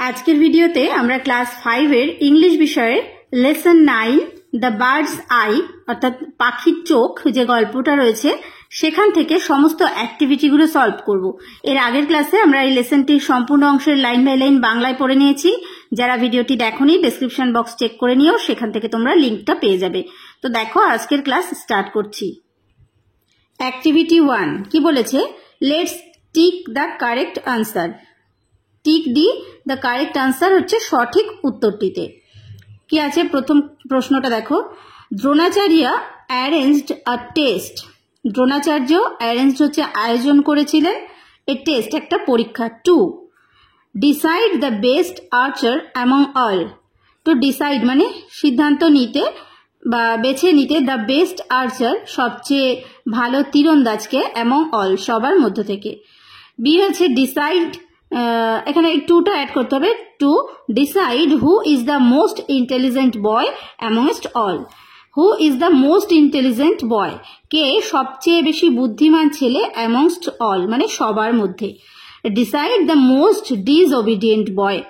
আজকের ভিডিওতে আমরা ক্লাস 5 এর ইংলিশ বিষয়ের লেসন 9 দ্য বার্ডস আই অর্থাৎ পাখির চোখ যে গল্পটা রয়েছে সেখান থেকে সমস্ত অ্যাক্টিভিটিগুলো সলভ করব। এর আগের ক্লাসে আমরা এই লেসনটির সম্পূর্ণ অংশের লাইন বাই লাইন বাংলায় পড়ে নিয়েছি। যারা ভিডিওটি দেখোনি ডেসক্রিপশন বক্স চেক করে নিও, সেখান থেকে তোমরা লিঙ্কটা পেয়ে যাবে। তো দেখো আজকের ক্লাস স্টার্ট করছি। অ্যাক্টিভিটি 1 কি বলেছে? Let's tick the correct answer. Tick the the correct answer হচ্ছে সঠিক উত্তরটিতে। কি আছে প্রথম প্রশ্নটা দেখো, দ্রোণাচার্য অ্যারেঞ্জড আ টেস্ট। দ্রোণাচার্য অ্যারেঞ্জড হচ্ছে আয়োজন করেছিলেন, এ টেস্ট একটা পরীক্ষা। 2 decide the best archer among all. To decide মানে সিদ্ধান্ত নিতে বা বেছে নিতে, দ্য বেস্ট আর্চার সবচেয়ে ভালো তীরন্দাজকে, অ্যামং অল সবার মধ্য থেকে। বি হচ্ছে ডিসাইড, এখানে টুটা অ্যাড করতে হবে, to decide who is the most intelligent boy amongst all. Who is the most intelligent boy, কে সবচেয়ে বেশি বুদ্ধিমান ছেলে অ্যামংস্ট অল মানে সবার মধ্যে। Decide the most disobedient boy.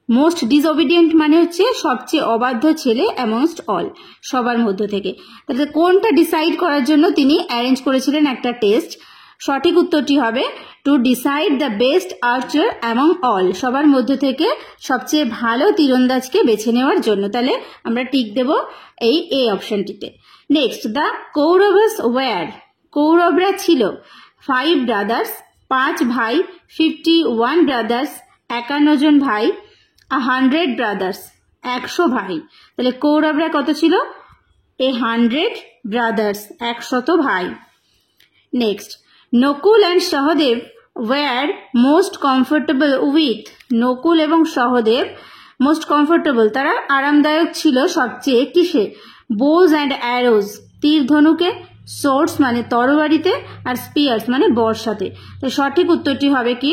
Most disobedient মানে হচ্ছে সবচেয়ে অবাধ্য ছেলে অ্যামংস্ট অল সবার মধ্য থেকে। তাহলে কোনটা ডিসাইড করার জন্য তিনি অ্যারেঞ্জ করেছিলেন একটা টেস্ট? সঠিক উত্তরটি হবে to decide the best archer among all, সবার মধ্য থেকে সবচেয়ে ভালো তীরন্দাজকে বেছে নেওয়ার জন্য। তাহলে আমরা টিক দেব এই এ অপশনটিতে। Next, the Kauravas war. কৌরবরা ছিল 5 ব্রাদার্স 5 ভাই, 51 ব্রাদার্স 51 জন ভাই, 100 ব্রাদার্স 100 ভাই। তাহলে কৌরবরা কত ছিল? 100 ব্রাদার্স 100 ভাই। Next, Nakul and Sahadev were most comfortable with. Nakul এবং সহদেব মোস্ট কমফোর্টেবল তারা আরামদায়ক ছিল সবচেয়ে কিসে? বোজ অ্যান্ড অ্যারোজ তীর ধনুকে, সোর্ডস মানে তরবারিতে, আর স্পিয়ার্স মানে বর্ষাতে। তো সঠিক উত্তরটি হবে কি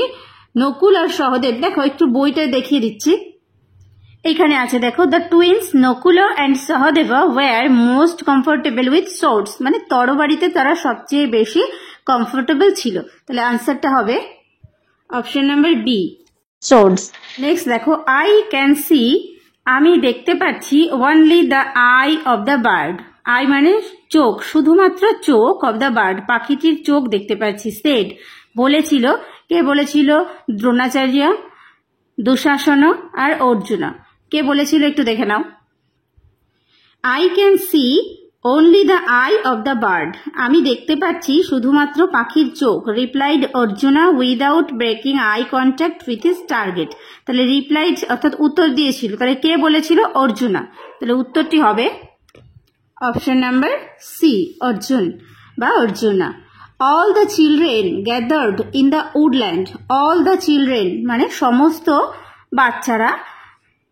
নকুল আর সহদেব। দেখো একটু বইটা দেখিয়ে দিচ্ছি, এখানে আছে দেখো, the twins Nakul and Sahadev were most comfortable with swords মানে তরবারিতে তারা সবচেয়ে বেশি কমফোর্টেবল ছিল। তাহলে আনসারটা হবে option number B, swords. Next দেখো, আই ক্যান সি আমি দেখতে পাচ্ছি, only the eye of the bird. Eye মানে চোখ, শুধুমাত্র চোখ, অব দ্য বার্ড পাখিটির চোখ দেখতে পাচ্ছি। সেড বলেছিল, কে বলেছিল? দ্রোণাচার্য, দুঃশাসন আর অর্জুন। কে বলেছিল একটু দেখে নাও। I can see only the eye of the bird, আমি দেখতে পাচ্ছি শুধুমাত্র পাখির চোখ। Replied Arjuna without breaking eye contact with his target. তাহলে রিপ্লাইড অর্থাৎ উত্তর দিয়েছিল, তাহলে কে বলেছিল? অর্জুনা। তাহলে উত্তরটি হবে অপশন নাম্বার সি, অর্জুন বা Arjuna. All the children gathered in the woodland. All the children মানে সমস্ত বাচ্চারা,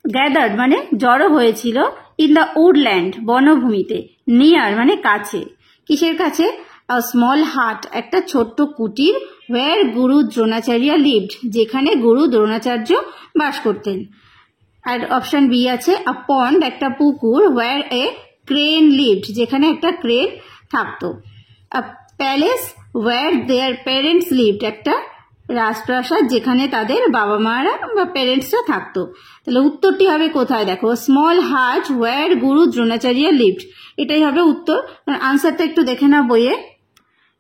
গ্যাদার্ড মানে জড়ো হয়েছিল, ইন দ্য উডল্যান্ড বনভূমিতে, নিয়ার মানে কাছে। কিসের কাছে? আ স্মল হাট একটা ছোট্ট কুটির, ওয়্যার গুরু দ্রোণাচার্য লিভড যেখানে গুরু দ্রোণাচার্য বাস করতেন। আর অপশন বি আছে, আ পন্ড একটা পুকুর, ওয়্যার এ ক্রেন লিভড যেখানে একটা ক্রেন থাকতো। A palace where their parents lived একটা রাজপ্রাসাদ যেখানে তাদের বাবা মারা বা প্যারেন্টসরা থাকতো। তাহলে উত্তরটি হবে কোথায়? দেখো, স্মল হাট ওয়্যার গুরু দ্রোণাচার্য লিভড, এটাই হবে উত্তর। আনসারটা একটু দেখে নাও বইয়ে।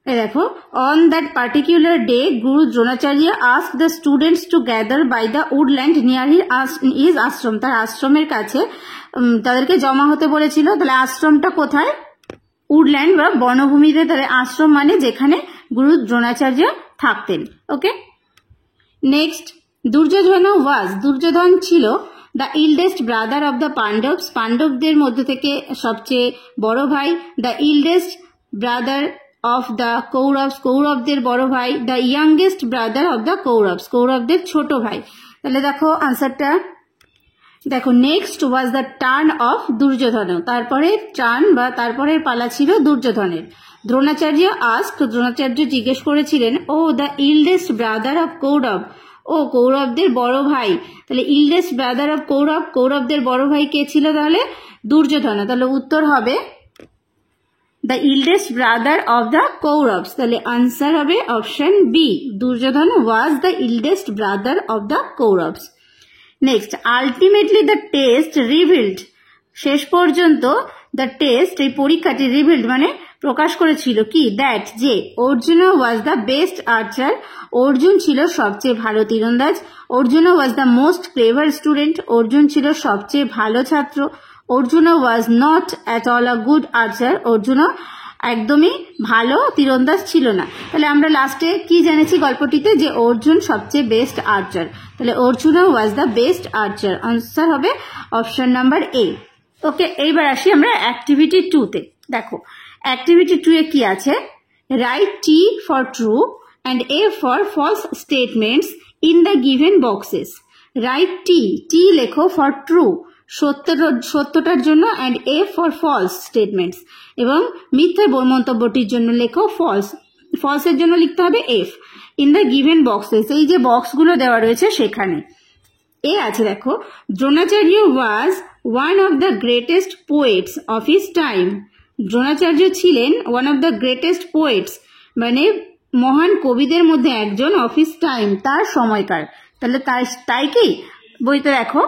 দেখো, on that particular day Guru Dronacharya asked the students to gather by the woodland near his ashram. তার আশ্রমের কাছে তাদেরকে জমা হতে বলেছিল। তাহলে আশ্রমটা কোথায়? উডল্যান্ড বা বনভূমিতে। তাহলে আশ্রম মানে যেখানে গুরু দ্রোণাচার্য থাকতেন। Okay, next, Duryodhana was Duryodhana ছিল the eldest brother of the Pandavas পাণ্ডবদের মধ্যে থেকে সবচেয়ে বড় ভাই। The eldest brother of the Kauravas কৌরবদের বড় ভাই। The youngest brother of the Kauravas কৌরবদের ছোট ভাই। তাহলে দেখো আনসারটা দেখো, next was the turn of Duryodhana, তারপরে টার্ন বা তারপরের পালা ছিল দুর্যোধনের। দ্রোণাচার্য আস্ক দ্রোণাচার্য জিজ্ঞেস করেছিলেন, ও the eldest brother of Kaurava, ও কৌরবদের বড় ভাই। তাহলে ইল্ডেস্ট ব্রাদার অফ কৌরব কৌরবদের বড় ভাই কে ছিল? তাহলে দুর্যোধন। তাহলে উত্তর হবে the eldest brother of the Kauravas. তাহলে আনসার হবে option B, Duryodhana was the eldest brother of the Kauravas. Next, ultimately the test revealed, শেষ পর্যন্ত দ্য টেস্ট, এই পরীক্ষাটি রিভিলড মানে প্রকাশ করেছিল কি, দ্যাট যে Arjuna was the best archer, Arjun ছিল সবচেয়ে ভালো তীরন্দাজ, Arjuna was the most clever student, Arjun ছিল সবচেয়ে ভালো ছাত্র, Arjuna was not at all a good archer, Arjuna একদমই ভালো তীরন্দাজ ছিল না। তাহলে আমরা লাস্টে কি জেনেছি গল্পটিতে, যে অর্জুন সবচেয়ে বেস্ট আর্চার, তাহলে Arjuna was the best archer, answer হবে অপশন নাম্বার এ। ওকে, এইবার আসি আমরা অ্যাক্টিভিটি 2 তে। দেখো অ্যাক্টিভিটি 2 এ কি আছে, write T for true and F for false statements in the given boxes. Write T লেখো ফর ট্রু, সত্যটার জন্য, and F for false statements, এবং মিথ্যা মন্তব্যটির জন্য লেখো ফলস, ফলসের জন্য লিখতে হবে F. In the given boxes, এই যে বক্সগুলো দেওয়া রয়েছে সেখানে এ আছে, দেখো Dronacharya was one of the greatest poets of his time. Dronacharya ছিলেন one of the greatest poets, মানে মহান কবিদের মধ্যে একজন, অফ হিজ টাইম তার সময়কার। তাহলে তাই কি, বইতে দেখো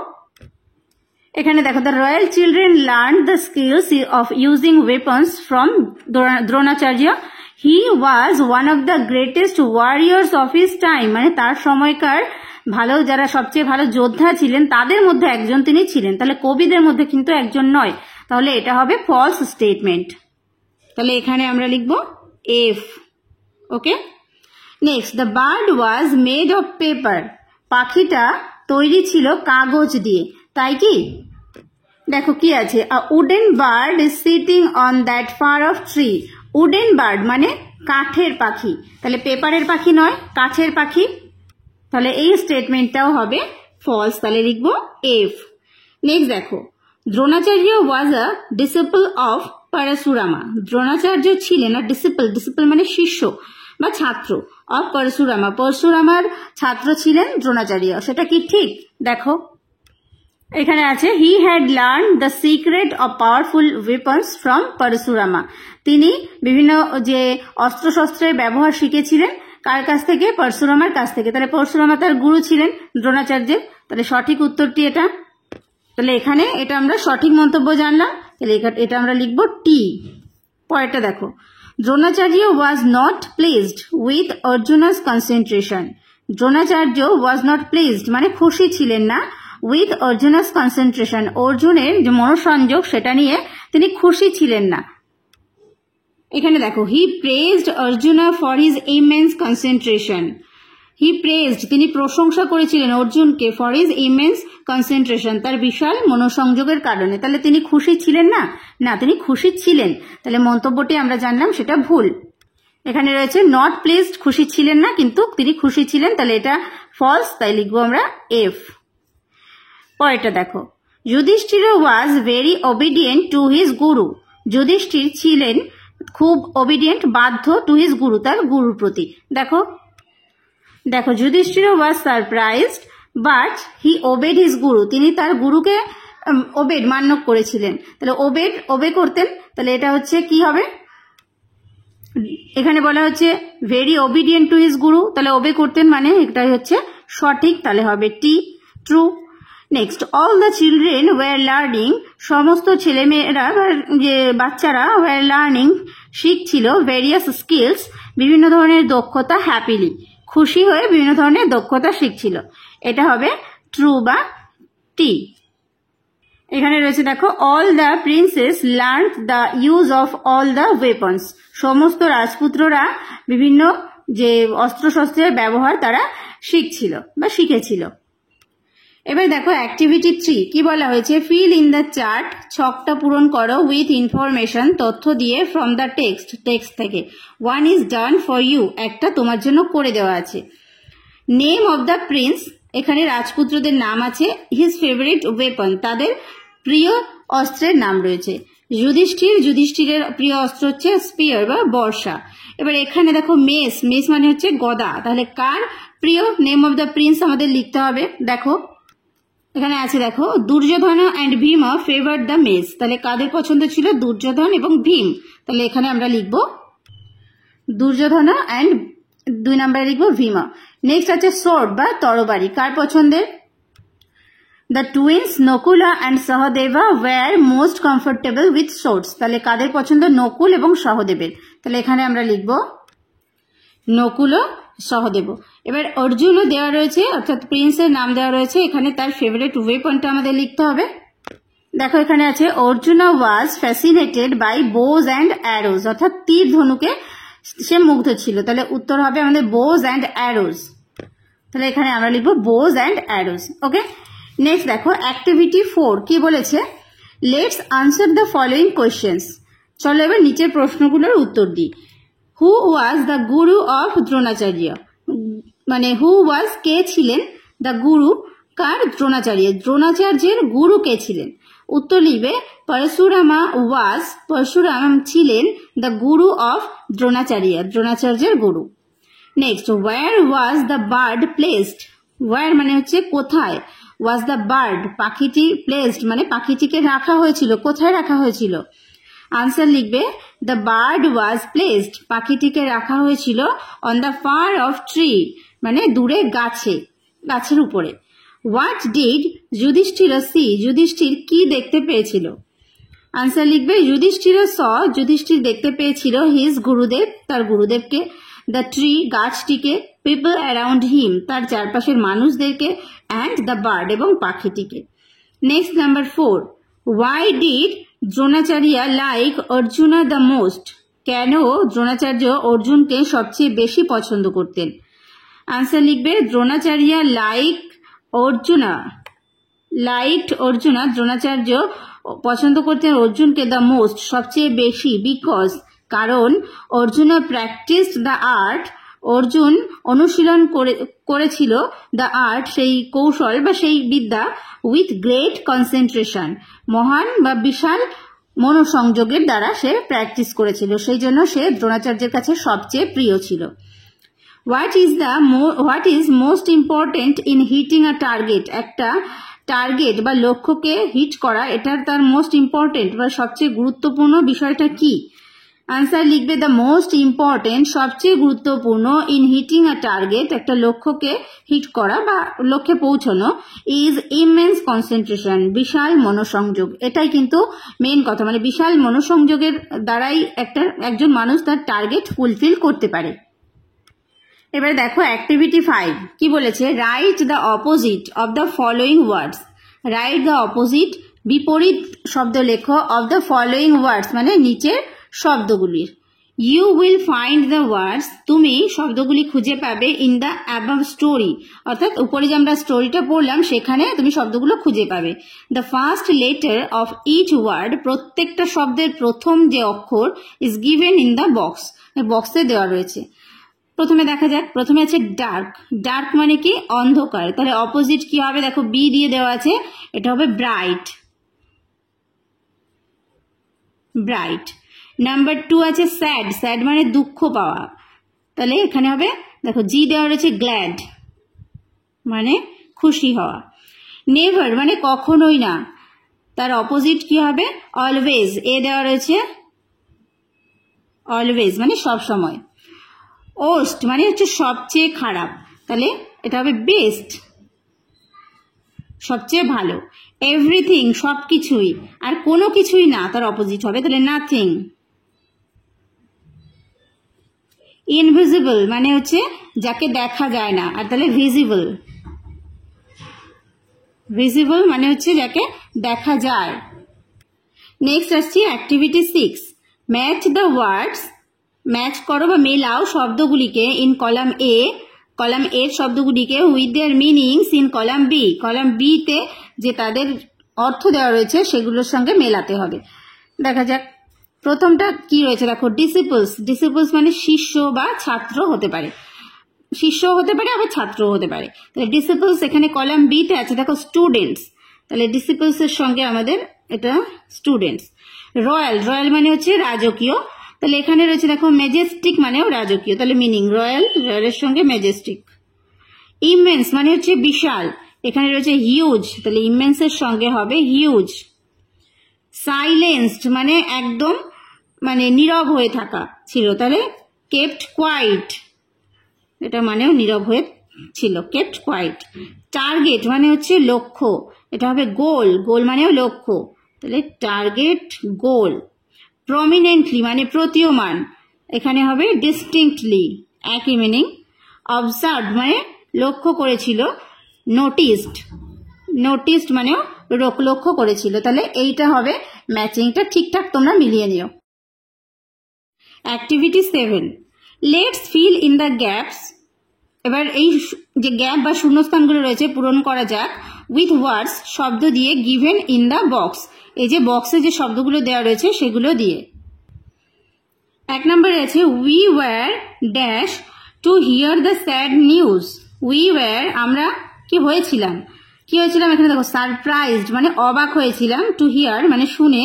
এখানে দেখো, the royal children learn the skills of using weapons from Dronacharya. He was one of the greatest warriors of his time, মানে তার সময়কার ভালো, যারা সবচেয়ে ভালো যোদ্ধা ছিলেন তাদের মধ্যে একজন তিনি ছিলেন। তাহলে কবিদের মধ্যে কিন্তু একজন নয়, তাহলে এটা হবে ফলস স্টেটমেন্ট। তাহলে এখানে আমরা লিখব F. Okay, next, the bird was made of paper, পাখিটা তৈরি ছিল কাগজ দিয়ে, তাই কি? দেখো কি আছে, a wooden bird is sitting on that far of tree. Wooden bird মানে কাঠের পাখি, তাহলে পেপারের পাখি নয়, কাঠের পাখি, তাহলে এই স্টেটমেন্টটাও হবে ফলস, তাহলে লিখবো এফ। নেক্সট দেখো, দ্রোণাচার্য ওয়াজ আ ডিসিপল অফ পরশুরামা। দ্রোণাচার্য ছিলেন, আর ডিসিপল মানে শিষ্য বা ছাত্র, অফ পরশুরামা, পরশুরামার ছাত্র ছিলেন দ্রোণাচার্য। সেটা কি ঠিক? দেখো এখানে আছে, he had learn the secret of powerful weapons from Parashurama. তিনি বিভিন্ন যে অস্ত্রশস্ত্রের ব্যবহার শিখেছিলেন কার কাছ থেকে? পরশুরামার কাছ থেকে। তাহলে পরশুরামা তার গুরু ছিলেন দ্রোণাচার্যের, তাহলে সঠিক উত্তরটি এটা। তাহলে এখানে এটা আমরা সঠিক মন্তব্য জানলাম, তাহলে এটা আমরা লিখবো টি। পরেরটা দেখো, Dronacharya was not placed with Arjuna's concentration. Dronacharya was not placed মানে খুশি ছিলেন না, উইথ অর্জুনাস কনসেন্ট্রেশন অর্জুনের যে মনোসংযোগ সেটা নিয়ে তিনি খুশি ছিলেন না। এখানে দেখো, he praised Arjuna for his immense concentration. He praised তিনি প্রশংসা করেছিলেন অর্জুনকে, ফর হিজ ইমেন্স কনসেন্ট্রেশন তার বিশাল মনোসংযোগের কারণে। তাহলে তিনি খুশি ছিলেন না? না, তিনি খুশি ছিলেন। তাহলে মন্তব্যটি আমরা জানলাম সেটা ভুল। এখানে রয়েছে নট প্লেসড, খুশি ছিলেন না কিন্তু তিনি খুশি ছিলেন, তাহলে এটা ফলস, তাই লিখবো আমরা এফ। পরেরটা দেখো, Yudhishthir was very obedient to his guru. Yudhishthir ছিলেন খুব ওবিডিয়েন্ট, বাধ্য, টু হিজ গুরু তার গুরুর প্রতি। দেখো Yudhishthir was surprised but he obeyed his guru. তিনি তার গুরুকে ওবেড মান্য করেছিলেন। তাহলে ওবে করতেন, তাহলে এটা হচ্ছে কি হবে? এখানে বলা হচ্ছে ভেরি ওবিডিয়েন্ট টু হিজ গুরু, তাহলে ওবে করতেন মানে এটাই হচ্ছে সঠিক, তাহলে হবে T, true. Next, all the children were learning. সমস্ত ছেলেমেয়েরা যে বাচ্চারা ওয়ার লার্নিং শিখছিল ভেরিয়াস স্কিলস বিভিন্ন ধরনের দক্ষতা, হ্যাপিলি খুশি হয়ে বিভিন্ন ধরনের দক্ষতা শিখছিল। এটা হবে ট্রু বা টি। এখানে রয়েছে দেখো, all the princess learn the use of all the weapons. সমস্ত রাজপুত্ররা বিভিন্ন যে অস্ত্রশস্ত্রের ব্যবহার তারা শিখছিল বা শিখেছিল। এবার দেখো অ্যাক্টিভিটি 3 কি বলা হয়েছে, ফিল ইন দ্য চার্ট। ছকটা পূরণ করো উইথ ইনফরমেশন, তথ্য দিয়ে, ফ্রম দ্য টেক্সট থেকে। One is done for you, একটা তোমার জন্য করে দেওয়া আছে। নেম অফ দ্য প্রিন্স, এখানে রাজপুত্রদের নাম আছে। হিজ ফেভারিট ওয়েপন, তাদের প্রিয় অস্ত্রের নাম রয়েছে। যুধিষ্ঠিরের প্রিয় অস্ত্র হচ্ছে স্পিয়ার বা বর্ষা। এবার এখানে দেখো মেস মানে হচ্ছে গদা, তাহলে কার প্রিয়? নেম অফ দ্য প্রিন্স আমাদের লিখতে হবে। দেখো এখানে আছে, দেখো Duryodhan and Bhim favour the mace, তাহলে কাদের পছন্দ ছিল? দুর্যোধন এবং ভীম। তাহলে এখানে আমরা লিখবো দুর্যোধন অ্যান্ড 2 নম্বরে লিখবো ভীমা। নেক্সট আছে সোর্ড বা তরবারি, কার পছন্দের? The twins Nakula and Sahadeva were most comfortable with swords. তাহলে কাদের পছন্দ? নকুল এবং সহদেবের। তাহলে এখানে আমরা লিখব নকুল ও সহদেব। এবার অর্জুনও দেওয়া রয়েছে, অর্থাৎ প্রিন্সের নাম দেওয়া রয়েছে। এখানে তার ফেভারিট ওয়েপনটা আমাদের লিখতে হবে। দেখো এখানে আছে Arjuna was fascinated by bows and arrows, অর্থাৎ তীর ধনুকে সে মুগ্ধ ছিল। তাহলে উত্তর হবে আমাদের বোজ অ্যান্ড অ্যারোজ। তাহলে এখানে আমরা লিখবো bows and arose. Okay, next দেখো অ্যাক্টিভিটি 4 কি বলেছে? Let's answer the following questions. চলো এবার নিচের প্রশ্নগুলোর উত্তর দিই। হু was the Guru of Dronacharya, মানে হু ওয়াজ কে ছিলেন, দ্য গুরু কার? দ্রোণাচার্য, দ্রোণাচার্যের গুরু কে ছিলেন? উত্তর লিখবে পরশুরামা ওয়াজ, পরশুরাম ছিলেন দ্য গুরু অফ দ্রোণাচার্য, দ্রোণাচার্যের গুরু। Next, where was the bird placed, where মানে হচ্ছে কোথায়, ওয়াজ দ্য বার্ড পাখিটি প্লেসড মানে পাখিটিকে রাখা হয়েছিল, কোথায় রাখা হয়েছিল? আনসার লিখবে দ্য বার্ড ওয়াজ প্লেসড, পাখিটিকে রাখা হয়েছিল on the far of tree মানে দূরে গাছে, গাছের উপরে। What did Yudhishthir see, Yudhishthir কি দেখতে পেয়েছিল? আনসার লিখবে যুধিষ্ঠির স, যুধিষ্ঠির দেখতে পেয়েছিল হিজ গুরুদেব, তার গুরুদেবকে, দ্য ট্রি গাছটিকে, পিপল অ্যারাউন্ড হিম তার চারপাশের মানুষদেরকে, অ্যান্ড দ্য বার্ড এবং পাখিটিকে। Next number 4, why did Dronacharya like Arjuna the most, কেন দ্রোণাচার্য অর্জুনকে সবচেয়ে বেশি পছন্দ করতেন? আনসার লিখবে দ্রোণাচার্য লাইকড অর্জুনা, দ্রোণাচার্য পছন্দ করতেন অর্জুনকে দ্য মোস্ট সবচেয়ে বেশি, বিকজ কারণ Arjuna practised the art, Arjun অনুশীলন করেছিল দ্য আর্ট সেই কৌশল বা সেই বিদ্যা, উইথ গ্রেট কনসেন্ট্রেশন মহান বা বিশাল মনোসংযোগের দ্বারা সে প্র্যাকটিস করেছিল, সেই জন্য সে দ্রোণাচার্যের কাছে সবচেয়ে প্রিয় ছিল। What is most important in hitting a target, একটা টার্গেট বা লক্ষ্যকে হিট করা এটার তার মোস্ট ইম্পর্টেন্ট বা সবচেয়ে গুরুত্বপূর্ণ বিষয়টা কি? আনসার লিখবে দ্য মোস্ট ইম্পর্টেন্ট সবচেয়ে গুরুত্বপূর্ণ ইন হিটিং আ টার্গেট একটা লক্ষ্যকে হিট করা বা লক্ষ্যে পৌঁছানো, ইজ ইমেন্স কনসেন্ট্রেশন বিশাল মনোসংযোগ। এটাই কিন্তু মেন কথা, মানে বিশাল মনোসংযোগের দ্বারাই একজন মানুষ তার টার্গেট ফুলফিল করতে পারে। এবার দেখো অ্যাক্টিভিটি 5 কি বলেছে? Write the opposite of the following words, write the opposite বিপরীত শব্দ লেখো, অফ দ্য ফলোয়িং ওয়ার্ডস মানে নিচের শব্দগুলির। You will find the words, তুমি শব্দগুলি খুঁজে পাবে ইন দ্য অ্যাবাভ স্টোরি, অর্থাৎ উপরে যে আমরা স্টোরিটা পড়লাম সেখানে তুমি শব্দগুলো খুঁজে পাবে। The first letter of each word, প্রত্যেকটা শব্দের প্রথম যে অক্ষর is given in the box, বক্সে দেওয়া রয়েছে। প্রথমে দেখা যাক, প্রথমে আছে ডার্ক, ডার্ক মানে কি? অন্ধকার। তাহলে অপোজিট কি হবে? দেখো বি দিয়ে দেওয়া আছে, এটা হবে ব্রাইট, ব্রাইট। নাম্বার 2 আছে স্যাড, স্যাড মানে দুঃখ পাওয়া, তাহলে এখানে হবে দেখো জি দেওয়া রয়েছে গ্ল্যাড মানে খুশি হওয়া। নেভার মানে কখনোই না, তার অপোজিট কি হবে? অলওয়েজ, এ দেওয়া রয়েছে অলওয়েজ মানে সব সময়। ওস্ট মানে হচ্ছে সবচেয়ে খারাপ, তাহলে এটা হবে বেস্ট, সবচেয়ে ভালো। এভরিথিং সবকিছুই, আর কোনো কিছুই না তার অপোজিট হবে, তাহলে নাথিং। ইনভিজিবল মানে হচ্ছে যাকে দেখা যায় না, আর তাহলে ভিজিবল, ভিজিবল মানে হচ্ছে যাকে দেখা যায়। নেক্সট আসছি activity 6, match the words, match করো বা মেলাও শব্দগুলিকে ইন কলাম এ, কলাম এর শব্দগুলিকে with their meanings in column B, column B তে যে তাদের অর্থ দেওয়া রয়েছে সেগুলোর সঙ্গে মেলাতে হবে। দেখা যাক প্রথমটা কি রয়েছে, দেখো ডিসিপলস, ডিসিপলস মানে শিষ্য বা ছাত্র হতে পারে, শিষ্য হতে পারে আবার ছাত্রও হতে পারে। তাহলে ডিসিপলস এখানে কলাম বি তে আছে, দেখো স্টুডেন্টস, তাহলে ডিসিপলস এর সঙ্গে আমাদের এটা স্টুডেন্টস। রয়্যাল, রয়্যাল মানে হচ্ছে রাজকীয়, তাহলে এখানে রয়েছে দেখো মেজেস্টিক মানেও রাজকীয়, তাহলে মিনিং রয়্যাল, রয়্যালের সঙ্গে মেজেস্টিক। ইমেন্স মানে হচ্ছে বিশাল, এখানে রয়েছে হিউজ, তাহলে ইমেন্সের সঙ্গে হবে হিউজ। সাইলেন্সড মানে একদম মানে নীরব হয়ে থাকা ছিল, তাহলে কেপ্ট কোয়াইট, এটা মানেও নীরব হয়ে ছিল, কেপ্ট কোয়াইট। টার্গেট মানে হচ্ছে লক্ষ্য, এটা হবে গোল, গোল মানেও লক্ষ্য, তাহলে টার্গেট গোল। প্রমিনেন্টলি মানে প্রতীয়মান, এখানে হবে ডিস্টিংক্টলি, একই মিনিং। অবজার্ভ মানে লক্ষ্য করেছিল, নোটিসড, নোটিসড মানেও লক্ষ্য করেছিল, তাহলে এইটা হবে ম্যাচিংটা ঠিকঠাক তোমরা মিলিয়ে নিও। Activity 7, let's fill in the gaps. এবার এই যে গ্যাপ বা শূন্যস্থানগুলো রয়েছে পূরণ করা যাক উইথ ওয়ার্ডস, শব্দ দিয়ে, গিভেন ইন দ্য বক্স, এই যে বক্সে যে শব্দগুলো দেওয়া রয়েছে সেগুলো দিয়ে। 1 নম্বরে আছে we were dash to hear the sad news. We were আমরা কি হয়েছিলাম, এখানে দেখো সারপ্রাইজড মানে অবাক হয়েছিলাম, টু হিয়ার মানে শুনে,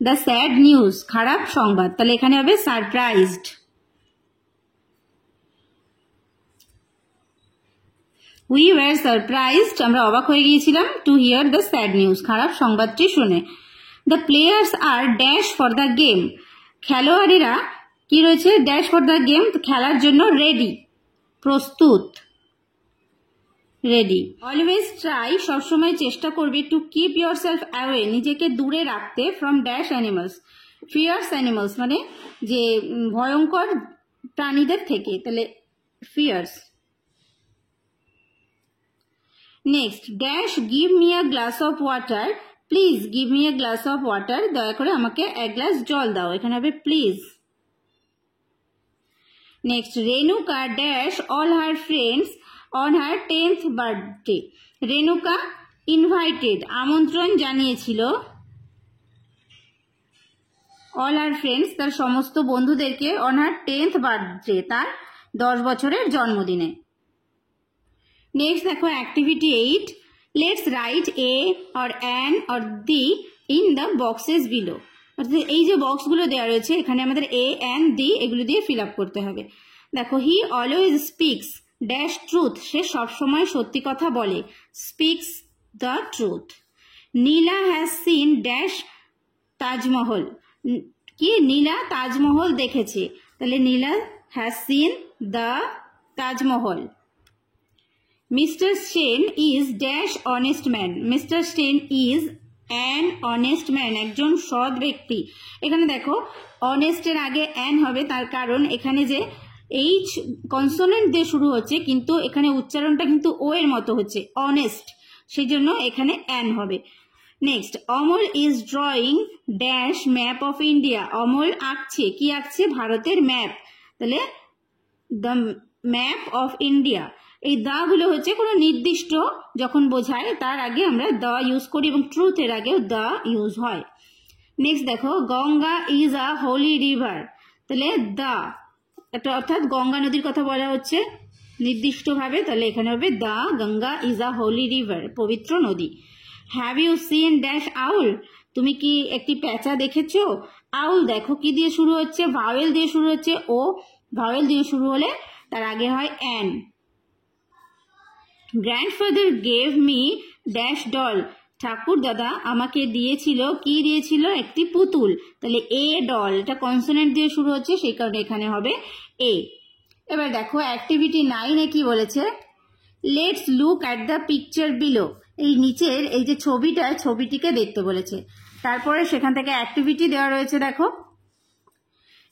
দ্য স্যাড নিউজ খারাপ সংবাদ, তাহলে এখানে হবে সারপ্রাইজড। উই ওয়্যার সারপ্রাইজড আমরা অবাক হয়ে গিয়েছিলাম, to hear the sad news খারাপ সংবাদটি শুনে। The players are dash for the game, খেলোয়াড়েরা কি রয়েছে, ড্যাশ ফর দ্য গেম খেলার জন্য রেডি, প্রস্তুত, রেডি। অলওয়েজ ট্রাই সবসময় চেষ্টা করবে, to keep yourself away নিজেকে দূরে রাখতে, from dash animals, fierce animals মানে যে ভয়ঙ্কর প্রাণীদের থেকে, তাহলে fierce. Next dash give me a glass of water, please give me a glass of water, দয়া করে আমাকে এক গ্লাস জল দাও, এখানে হবে please. Next Renuka dash all her friends on her 10th birthday, Renuka invited আমন্ত্রণ জানিয়েছিল, অল হার ফ্রেন্ডস তার সমস্ত বন্ধুদেরকে, অন হার 10th বার্থডে তার 10 বছরের জন্মদিনে। নেক্সট দেখো activity 8, let's write a or an or the in the boxes below, অর্থাৎ এই যে বক্সগুলো দেওয়া রয়েছে এখানে আমাদের এ অ্যান দি এগুলো দিয়ে ফিল আপ করতে হবে। দেখো he always speaks dash truth, সে সবসময় সত্যি কথা বলে, speaks the truth. Nila has seen dash Taj Mahal, কি নীলা তাজমহল দেখেছে, তাহলে Nila has seen the Taj Mahal. Mister Sen is dash honest man, mister Sen is an honest man একজন সৎ ব্যক্তি। এখানে দেখো অনেস্টের আগে অ্যান হবে, তার কারণ এখানে যে এইচ কনসোনেন্ট দিয়ে শুরু হচ্ছে কিন্তু এখানে উচ্চারণটা কিন্তু ও এর মতো হচ্ছে, অনেস্ট, সেই জন্য এখানে অ্যান হবে। Next Amal is drawing dash map of India, Amal আঁকছে, কি আঁকছে, ভারতের ম্যাপ, তাহলে দ্য ম্যাপ অফ ইন্ডিয়া। এই দা গুলো হচ্ছে কোনো নির্দিষ্ট যখন বোঝায় তার আগে আমরা দা ইউজ করি এবং ট্রুথের আগেও দা ইউজ হয়। নেক্সট দেখো Ganga is a holy river, তাহলে দা একটা অর্থাৎ গঙ্গা নদীর কথা বলা হচ্ছে নির্দিষ্টভাবে, তাহলে এখানে হবে the Ganga is a holy river পবিত্র নদী। Have you seen dash owl, তুমি কি একটি প্যাঁচা দেখেছো, আউল দেখো কি দিয়ে শুরু হচ্ছে, ভাওয়েল দিয়ে শুরু হচ্ছে, ও ভাওয়েল দিয়ে শুরু হলে তার আগে হয় an. Grandfather gave me dash doll, ঠাকুর দাদা আমাকে দিয়েছিল, কি দিয়েছিল, একটি পুতুল, তাহলে এ ডল, এটা কনসোনেন্ট দিয়ে শুরু হচ্ছে সেই কারণে এখানে হবে এ। এবার দেখো অ্যাক্টিভিটি 9 কি বলেছে, let's look at the picture below, এই নিচের এই যে ছবিটিকে দেখতে বলেছে, তারপরে সেখান থেকে অ্যাক্টিভিটি দেওয়া রয়েছে। দেখো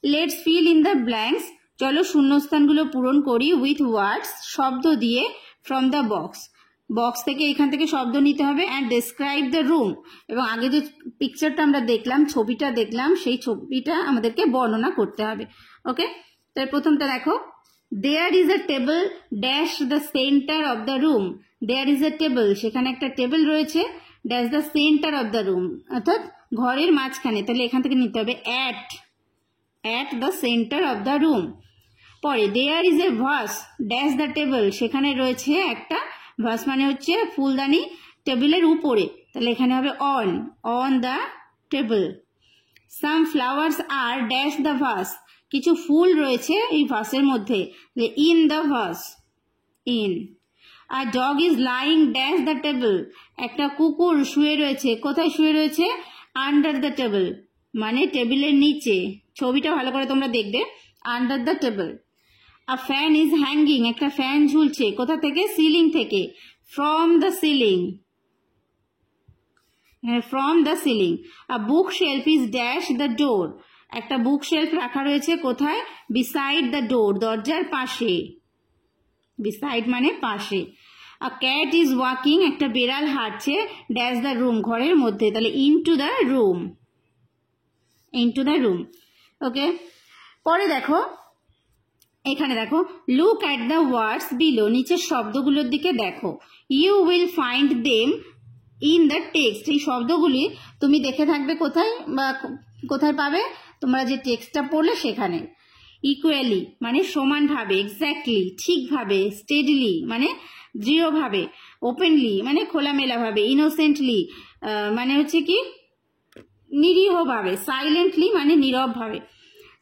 let's fill in the blanks, চলো শূন্যস্থানগুলো পূরণ করি উইথ ওয়ার্ডস, শব্দ দিয়ে, ফ্রম দ্য বক্স, বক্স থেকে এখান থেকে শব্দ নিতে হবে, অ্যান্ড ডেসক্রাইব দ্য রুম, এবং আগে যে পিকচারটা আমরা দেখলাম, ছবিটা দেখলাম, সেই ছবিটা আমাদেরকে বর্ণনা করতে হবে। ওকে, তার প্রথমটা দেখো, there is a table dash the centre of the room, there is a table, সেখানে একটা টেবিল রয়েছে, dash the centre of the room অর্থাৎ ঘরের মাঝখানে, তাহলে এখান থেকে নিতে হবে at the centre of the room. পরে there is a vase dash the table, সেখানে রয়েছে একটা ভাস মানে হচ্ছে ফুলদানি টেবিলের উপরে, তাহলে এখানে হবে on the table. Some flowers are dash the vase, কিছু ফুল রয়েছে এই ভাসের মধ্যে, in the vase, in. Our dog is lying dash the table, একটা কুকুর শুয়ে রয়েছে, কোথায় শুয়ে রয়েছে, আন্ডার দ্য টেবিল মানে টেবিলের নিচে, ছবিটা ভালো করে তোমরা দেখবে, under the table. A fan is hanging, একটা ফ্যান ঝুলছে, কোথা থেকে, সিলিং থেকে, from the ceiling. From the ceiling. A book shelf is dash the door, একটা বুক শেলফ রাখা রয়েছে কোথায়? বিসাইড দ্য ডোর, দরজার পাশে। বিসাইড মানে পাশে। আ ক্যাট ইজ ওয়াকিং, একটা বেড়াল হাঁটছে ড্যাশ দ্য রুম, ঘরের মধ্যে, তাহলে into the room, into the room. Okay, পরে দেখো এখানে দেখো look at the words below, নিচের শব্দগুলোর দিকে দেখো। You will find them in the text, এই শব্দগুলি তুমি দেখে থাকবে কোথায় বা কোথায় পাবে? তোমরা যে টেক্সটটা পড়লে সেখানে। ইকুয়ালি মানে সমানভাবে, এক্স্যাক্টলি ঠিকভাবে, স্টেডিলি মানে দৃঢ়ভাবে, ওপেনলি মানে খোলামেলাভাবে, ইনোসেন্টলি মানে হচ্ছে কি নিরীহভাবে, সাইলেন্টলি মানে নীরবভাবে।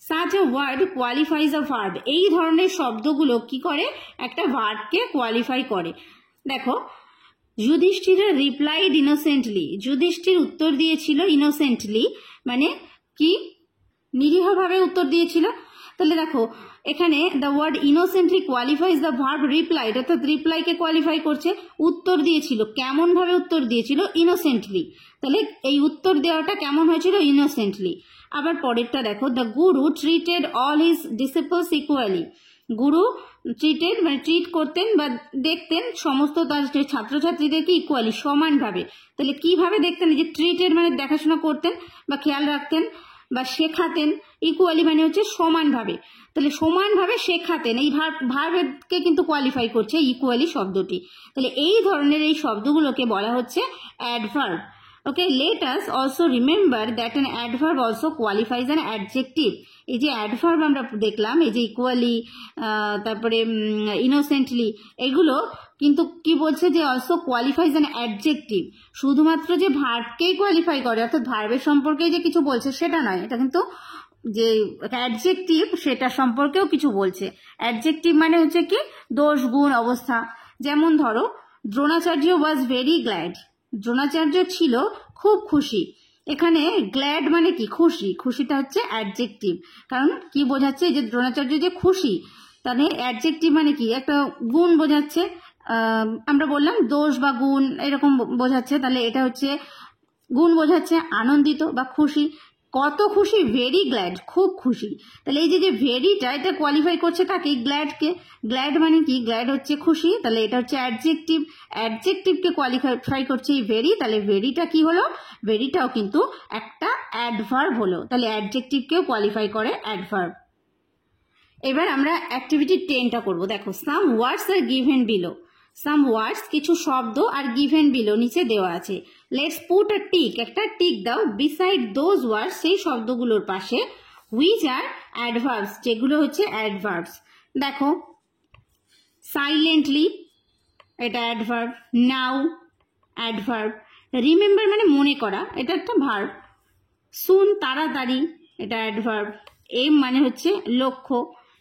Such a word qualifies a verb, এই ধরনের শব্দগুলো কি করে? একটা ভার্বকে কোয়ালিফাই করে। দেখো যুধিষ্ঠির রিপ্লাইড ইনোসেন্টলি, যুধিষ্ঠির উত্তর দিয়েছিল ইনোসেন্টলি মানে কি নিরীহভাবে উত্তর দিয়েছিল। তাহলে দেখো এখানে the word innocently qualifies the verb replied, অর্থাৎ রিপ্লাইকে কোয়ালিফাই করছে। উত্তর দিয়েছিল, কেমন ভাবে উত্তর দিয়েছিল? ইনোসেন্টলি, তাহলে এই উত্তর দেওয়াটা কেমন হয়েছিল? ইনোসেন্টলি। আবার পরেরটা দেখো, the Guru treated all his ডিসিপলস equally, Guru treated মানে ট্রিট করতেন বা দেখতেন সমস্ত তার ছাত্রছাত্রীদেরকে ইকুয়ালি সমানভাবে। তাহলে কিভাবে দেখতেন? যে ট্রিটেড মানে দেখাশোনা করতেন বা খেয়াল রাখতেন বা শেখাতেন, ইকুয়ালি মানে হচ্ছে সমানভাবে, তাহলে সমানভাবে শেখাতেন, এই ভার্বকে কিন্তু কোয়ালিফাই করছে ইকুয়ালি শব্দটি। তাহলে এই ধরনের এই শব্দগুলোকে বলা হচ্ছে adverb. Okay, let us also remember that an adverb also qualifies an adjective. এই যে অ্যাডভার্ব আমরা দেখলাম, এই যে ইকুয়ালি, তারপরে ইনোসেন্টলি, এগুলো কিন্তু কি বলছে? যে অলসো কোয়ালিফাইজ অ্যান অ্যাডজেক্টিভ, শুধুমাত্র যে ভার্বকেই কোয়ালিফাই করে, অর্থাৎ ভার্বের সম্পর্কেই যে কিছু বলছে সেটা নয়, এটা কিন্তু যে অ্যাডজেক্টিভ সেটা সম্পর্কেও কিছু বলছে। অ্যাডজেক্টিভ মানে হচ্ছে কি দোষ, গুণ, অবস্থা। যেমন ধরো Dronacharya was very glad, Dronacharya ছিল খুব খুশি। এখানে গ্ল্যাড মানে কি খুশি, খুশিটা হচ্ছে অ্যাডজেক্টিভ, কারণ কি বোঝাচ্ছে? যে দ্রোণাচার্য যে খুশি, তাহলে অ্যাডজেক্টিভ মানে কি একটা গুণ বোঝাচ্ছে। আমরা বললাম দোষ বা গুণ এরকম বোঝাচ্ছে, তাহলে এটা হচ্ছে গুণ বোঝাচ্ছে, আনন্দিত বা খুশি। কত খুশি? ভেরি গ্ল্যাড, খুব খুশি। তাহলে এই যে ভেরিটা, এটা কোয়ালিফাই করছে কাকে? গ্ল্যাডকে। গ্ল্যাড মানে কি? গ্ল্যাড হচ্ছে খুশি, তাহলে এটা হচ্ছে অ্যাডজেক্টিভ। অ্যাডজেক্টিভকে কোয়ালিফাই করছে এই ভেরি, তাহলে ভেরিটা কি হলো? ভেরিটাও কিন্তু একটা অ্যাডভার্ব হলো, তাহলে অ্যাডজেক্টিভকেও কোয়ালিফাই করে অ্যাডভার্ব। এবার আমরা অ্যাক্টিভিটি 10টা করব। দেখো সাম ওয়ার্ডস আর গিভেন বিলো, সাম ওয়ার্ডস কিছু শব্দ আর গিভেন বিলো নিচে দেওয়া আছে। লেটস পুট আ টিক, একটা টিক দাও বিসাইড দোজ ওয়ার্ডস, সেই শব্দগুলোর পাশে, হুইচ আর অ্যাডভার্বস, যেগুলো হচ্ছে অ্যাডভার্বস। দেখো সাইলেন্টলি, এটা অ্যাডভার্ব। নাও অ্যাডভার্ব। রিমেম্বার মানে মনে করা, এটা একটা ভার্ব। সুন তাড়াতাড়ি, এটা অ্যাডভার্ব। এম মানে হচ্ছে লক্ষ্য,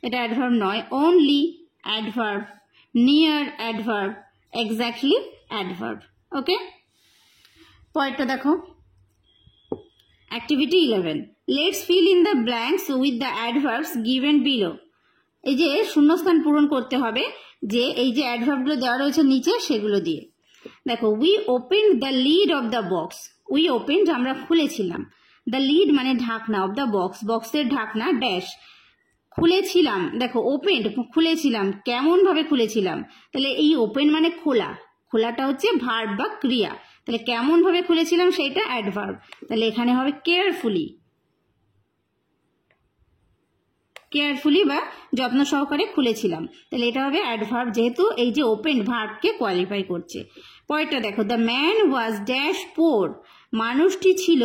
এটা অ্যাডভার্ব নয়। Only adverb. Near adverb. Exactly adverb. Okay, পরেরটা দেখো activity 11, let's fill in the blanks with the adverbs given below. এই যে শূন্যস্থান পূরণ করতে হবে, যে এই যে অ্যাডভার্বগুলো দেওয়া রয়েছে নিচে সেগুলো দিয়ে। দেখো we open the lead of the box, we open আমরা খুলেছিলাম, দ্য লিড মানে ঢাকনা, অফ দ্য বক্স বক্সের ঢাকনা ড্যাশ, খুলেছিলাম। দেখো ওপেন খুলেছিলাম, কেমন ভাবে খুলেছিলাম? তাহলে এই ওপেন মানে খোলা, খোলাটা হচ্ছে ভার্ব বা ক্রিয়া, তাহলে কেমন ভাবে খুলেছিলাম সেইটা অ্যাডভার্ব। তাহলে এখানে হবে কেয়ারফুলি, কেয়ারফুলি বা যত্ন সহকারে খুলেছিলাম, তাহলে এটা হবে অ্যাডভার্ব, যেহেতু এই যে ওপেন ভার্বকে কোয়ালিফাই করছে। পরেরটা দেখো দ্য ম্যান ওয়াজ ড্যাশ পোর, মানুষটি ছিল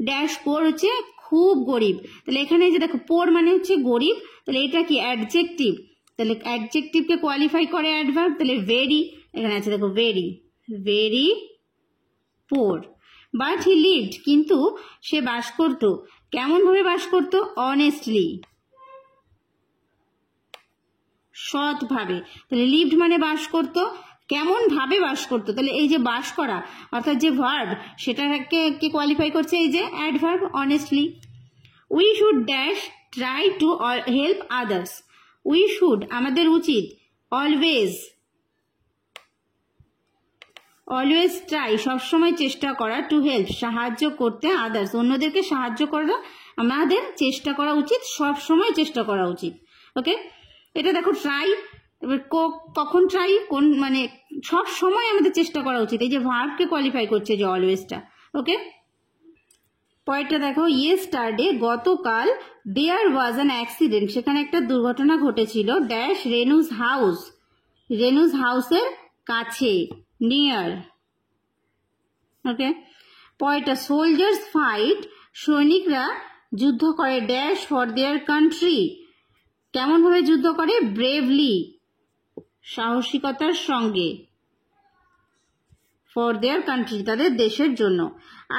ড্যাশ পোর হচ্ছে খুব গরিব। তাহলে এখানে যে দেখো পোর মানে হচ্ছে গরিব, তাহলে এটা কি অ্যাডজেক্টিভ, তাহলে অ্যাডজেক্টিভকে কোয়ালিফাই করে অ্যাডভার্ব। তাহলে ভেরি, এখানে আছে দেখো very, very poor. But he lived, কিন্তু সে বাস করত, কেমন ভাবে বাস করত? অনেস্টলি, সৎভাবে। তাহলে লিভড মানে বাস করত, কেমন ভাবে বাস করতো? তাহলে এই যে বাস করা অর্থাৎ যে ভার্ব সেটাকে কোয়ালিফাই করছে এই যে adverb honestly. We should dash try to help others, we should আমাদের উচিত, অলওয়েজ অলওয়েজ ট্রাই, সবসময় চেষ্টা করা, টু হেল্প, সাহায্য করতে, আদার্স, অন্যদেরকে সাহায্য করা আমাদের চেষ্টা করা উচিত, সবসময় চেষ্টা করা উচিত। ওকে, এটা দেখো ট্রাই, এবার কখন ট্রাই, কোন মানে সব সময় আমাদের চেষ্টা করা উচিত, এই যে ভার্বকে কোয়ালিফাই করছে যে অলওয়েজটা। ওকে, পরেরটা দেখো, ইয়েস্টারডে, গতকাল, দেয়ার ওয়াজ অ্যান অ্যাক্সিডেন্ট, সেখানে একটা দুর্ঘটনা ঘটেছিল, ড্যাশ রেনুজ হাউস, রেনুজ হাউসের কাছে, নিয়ার। ওকে, পরেরটা সোলজার্স ফাইট, সৈনিকরা যুদ্ধ করে, ড্যাশ ফর দেয়ার কান্ট্রি, কেমন ভাবে যুদ্ধ করে, ব্রেভলি, সাহসিকতার সঙ্গে, ফর দেয়ার কান্ট্রি, তাদের দেশের জন্য।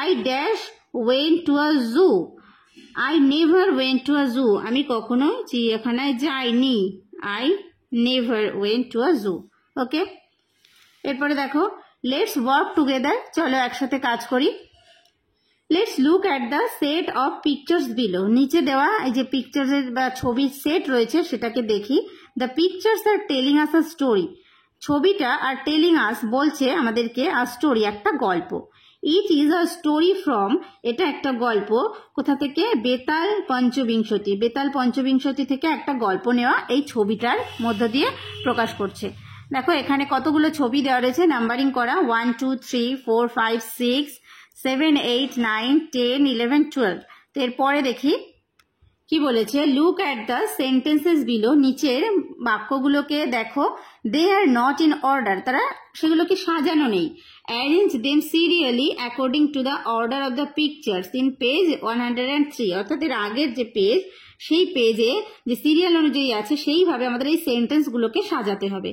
I dash went to a zoo, I never went to a zoo, আমি কখনো চিড়িয়াখানায় যাইনি, I never went to a zoo. Okay, এরপরে দেখো, লেটস ওয়ার্ক টুগেদার, চলো একসাথে কাজ করি। Let's look at the set of pictures below, নিচে দেওয়া এই যে পিকচার্সের বা ছবির সেট রয়েছে সেটাকে দেখি। The pictures are telling us a story, ছবিটা আর টেলিং আস বলছে আমাদেরকে আ স্টোরি, একটা গল্প। It is a story from, এটা একটা গল্প কোথা থেকে, বেতাল পঞ্চবিংশতি, বেতাল পঞ্চবিংশতি থেকে একটা গল্প নেওয়া এই ছবিটার মধ্য দিয়ে প্রকাশ করছে। দেখো এখানে কতগুলো ছবি দেওয়া রয়েছে, নাম্বারিং করা, 1 2 3 4 5 6 7 8 9 10 11 12। তো এরপরে দেখি কি বলেছে, look at the sentences below, নিচের বাক্যগুলোকে দেখো, দে আর নট ইন অর্ডার, তারা সেগুলোকে সাজানো নেই। Arrange them serially according to the order of the pictures in page 103, অর্থাৎ এর আগের যে পেজ সেই পেজে যে সিরিয়াল অনুযায়ী আছে সেইভাবে আমাদের এই সেন্টেন্সগুলোকে সাজাতে হবে।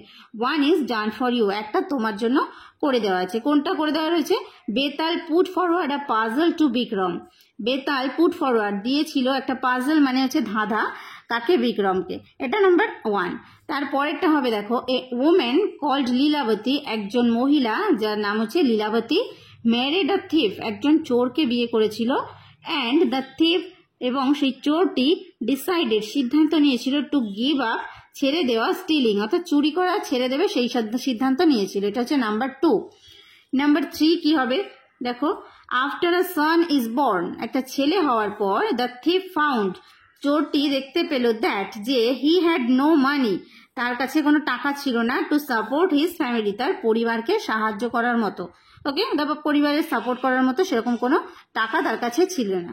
1 ইজ ডান ফর ইউ, একটা তোমার জন্য করে দেওয়া আছে। কোনটা করে দেওয়া রয়েছে, Betal put forward a puzzle to Vikram, Betal put forward দিয়েছিল একটা পাজল মানে হচ্ছে ধাঁধা, কাকে, বিক্রমকে, এটা নাম্বার 1। তারপরেরটা হবে দেখো, এ ওমেন কল্ড লীলাবতী, একজন মহিলা যার নাম হচ্ছে লীলাবতী, ম্যারিড আ থিফ, একজন চোরকে বিয়ে করেছিল, অ্যান্ড দ্য থিফ, এবং সেই চোরটি ডিসাইডেড, সিদ্ধান্ত নিয়েছিল, টু গিভ আপ, ছেড়ে দেওয়া, স্টিলিং, অর্থাৎ চুরি করা ছেড়ে দেবে সেই সিদ্ধান্ত নিয়েছিল, এটা হচ্ছে নাম্বার 2। নাম্বার 3 কি হবে দেখো, after a son is born, একটা ছেলে হওয়ার পর, দ্য থিফ ফাউন্ড, চোরটি দেখতে পেল, দ্যাট, যে, হি হ্যাড নো মানি, তার কাছে কোনো টাকা ছিল না, টু সাপোর্ট হিজ ফ্যামিলি, তার পরিবারকে সাহায্য করার মতো। ওকে, তারপর পরিবারের সাপোর্ট করার মতো সেরকম কোনো টাকা তার কাছে ছিল না।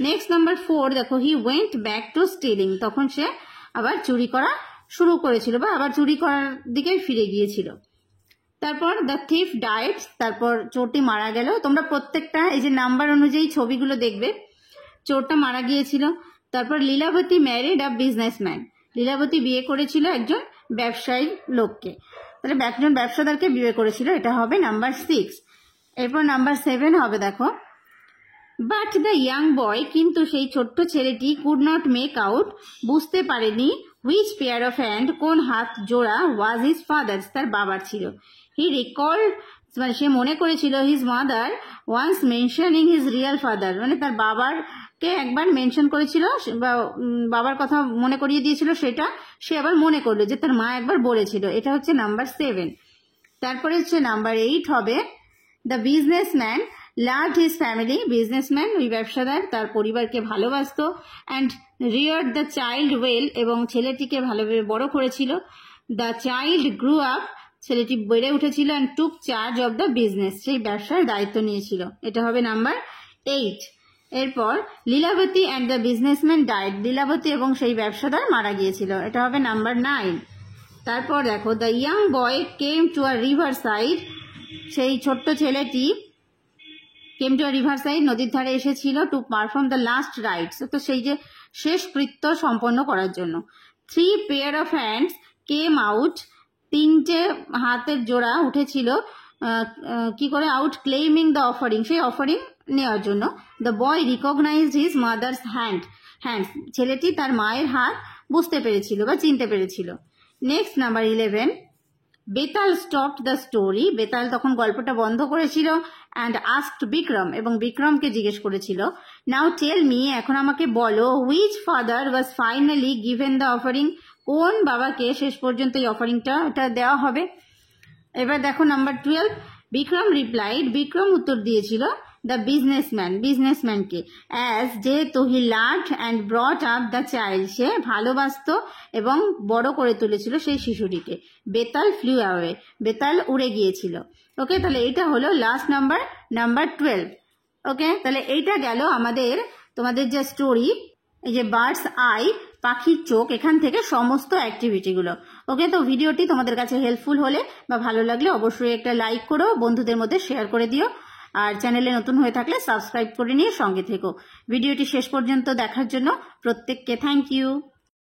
নেক্সট নাম্বার 4 দেখো, he went back to stealing, তখন সে আবার চুরি করা শুরু করেছিল বা আবার চুরি করার দিকে ফিরে গিয়েছিল। তারপর দ্য থিফ ডায়েড, তারপর চোরটি মারা গেল। তোমরা প্রত্যেকটা এই যে নাম্বার অনুযায়ী ছবিগুলো দেখবে, চোরটা মারা গিয়েছিল। তারপর Lilavati married a businessman, Lilavati বিয়ে করেছিল একজন ব্যবসায়ী লোককে, তাহলে একজন ব্যবসাদারকে বিয়ে করেছিল, এটা হবে নাম্বার 6। এরপর নাম্বার 7 হবে দেখো, বাট দ্য ইয়াং বয়, কিন্তু সেই ছোট্ট ছেলেটি, কুড নট মেক আউট, বুঝতে পারেনি, হুইচ পেয়ার অফ হ্যান্ড, কোন হাত জোড়া, ওয়াজ হিজ ফাদার্স, তার বাবার ছিল। হি রিকল্ড, মানে সে মনে করেছিল, his mother once mentioning his real father, মানে তার বাবারকে একবার মেনশন করেছিল বা বাবার কথা মনে করিয়ে দিয়েছিল, সেটা সে আবার মনে করলো যে তার মা একবার বলেছিল, এটা হচ্ছে নাম্বার 7। তারপরে হচ্ছে নাম্বার 8 হবে, the businessman loved his family, businessman ওই ব্যবসাদার তার পরিবারকে ভালোবাসতো, and reared the child well, এবং ছেলেটিকে ভালোভাবে বড় করেছিল। দ্য চাইল্ড গ্রু আপ, ছেলেটি বেড়ে উঠেছিল, and took charge of the business, সেই ব্যবসার দায়িত্ব নিয়েছিল, এটা হবে নাম্বার 8। এরপর Lilavati and the businessman died, Lilavati এবং সেই ব্যবসাদার মারা গিয়েছিল, এটা হবে নাম্বার 9। তারপর দেখো, the young boy came to a river side, সেই ছোট্ট ছেলেটি came to a river side, নদীর ধারে এসেছিল, to perform the last rites, তো সেই যে শেষ কৃত্য সম্পন্ন করার জন্য। 3 pair of hands came out, 3টে হাতের জোড়া উঠেছিল, কি করে, আউট ক্লেইমিং দ্য অফারিং, সেই অফারিং নেওয়ার জন্য। The boy recognised his mother's hands, ছেলেটি তার মায়ের হাত বুঝতে পেরেছিল বা চিনতে পেরেছিল। Next number 11, Betal stopped the story, Betal তখন গল্পটা বন্ধ করেছিল, অ্যান্ড আস্কড বিক্রম, এবং বিক্রমকে জিজ্ঞেস করেছিল, নাও টেল মি, এখন আমাকে বলো, which father was finally given the offering, কোন বাবাকে শেষ পর্যন্ত এই অফারিংটা এটা দেওয়া হবে। এবার দেখো নাম্বার 12, বিক্রম রিপ্লাইড, বিক্রম উত্তর দিয়েছিল দ্য বিজনেসম্যানকে, অ্যাজ যেহেতু he loved and brought up the child, সে ভালোবাসত এবং বড় করে তুলেছিল সেই শিশুটিকে। বেতাল ফ্লু অ্যাওয়ে, বেতাল উড়ে গিয়েছিল। ওকে, তাহলে এইটা হলো লাস্ট নাম্বার 12। ওকে, তাহলে এইটা গেল আমাদের তোমাদের যে স্টোরি, এই যে বার্ডস আই, পাখির চোখ, এখান থেকে সমস্ত অ্যাক্টিভিটিগুলো। ওকে, তো ভিডিওটি তোমাদের কাছে হেল্পফুল হলে বা ভালো লাগলে অবশ্যই একটা লাইক করো, বন্ধুদের মধ্যে শেয়ার করে দিও, আর চ্যানেলে নতুন হয়ে থাকলে সাবস্ক্রাইব করে নিয়ে সঙ্গে থেকো। ভিডিওটি শেষ পর্যন্ত দেখার জন্য প্রত্যেককে থ্যাংক ইউ।